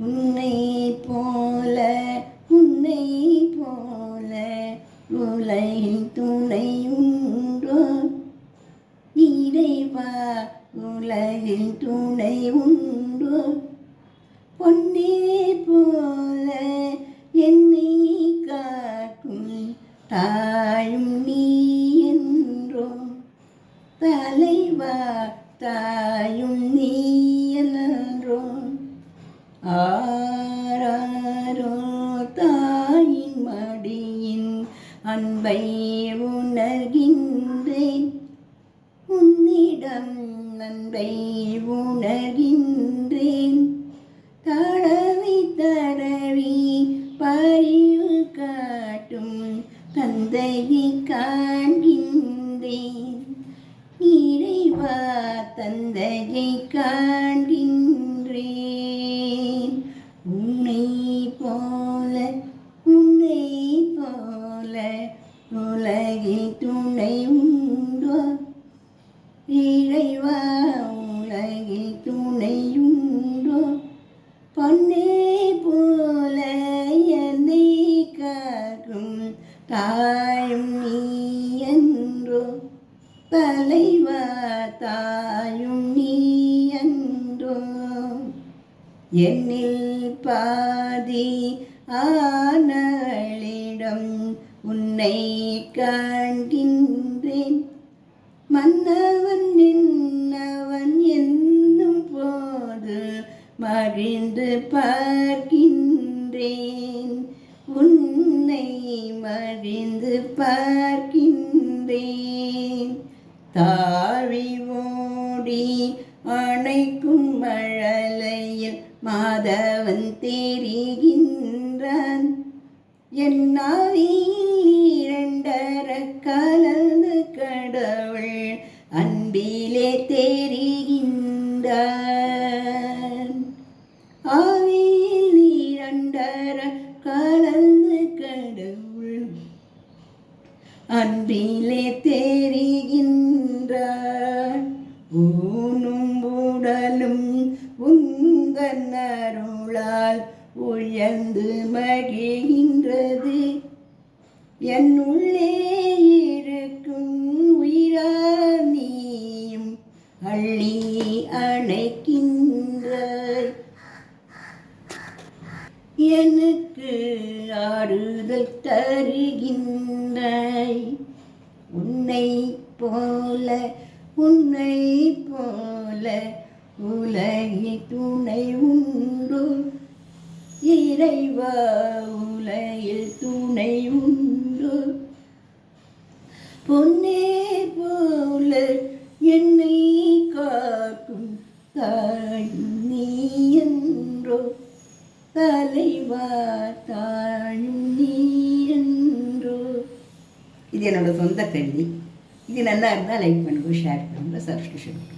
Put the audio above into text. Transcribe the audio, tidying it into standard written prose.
உன்னை போல உன்னை போல உலகில் துணை உண்டோ இறைவா, உலகில் துணை உண்டோ? பொன்னே போல என்னை காக்கும் தாயும் நீ என்றோ, தலைவா தாயும் நீ என்றோ. ஆராரோ தாயின் மடியின் அன்பை உணர்கின்றேன், உன்னிடம் அன்பை உணர்கின்றேன். தடவி தடவி பரிவு காட்டும் தந்தையை காண்கின்றேன், இறைவா தந்தையை காண்கின்றேன். உன்னை போல உன்னை போல உலகில் துணை உண்டோ இறைவா, உலகில் துணை உண்டோ? பொன்னே போல என்னை காக்கும் தாயும் நீ என்றோ, தலைவா தாயும் நீ என்றோ. என்னில் பாதி ஆனவளிடம் உன்னை காண்கின்றேன், மன்னவன் என்னவன் என்னும் போது மகிழ்ந்து பார்க்கின்றேன், உன்னை மகிழ்ந்து பார்க்கின்றேன். தாவி ஓடி அணைக்கும் மழலையில் மாதவன் தெரிகின்றான், என் ஆவியில் இரண்டர கலந்து கடவுள் அன்பிலே தெரிகின்றான். ஆவியில் இரண்டர கலந்து கடவுள் அன்பிலே தெரிகின்றான். ஊனும் உடலும் உந்தன் அருளால் உயர்ந்து மகிழ்கின்றது, என் உள்ளே இருக்கும் உயிரா நீயும் அள்ளி அணைக்கின்றாய், எனக்கு ஆறுதல் தருகின்றாய். உன்னை போல உன்னை போல உலகில் துணை உண்டோ இறைவா, உலகில் துணை உண்டோ? பொன்னே போல என்னை காக்கும் தாயும் நீ என்றோ, தலைவா தாயும் நீ என்றோ. இது என்னோட சொந்த கல்வி. இது நல்லா இருந்தால் லைக் பண்ணுங்க, ஷேர் பண்ணுங்க, சப்ஸ்கிரிப்ஷன் பண்ணுங்க.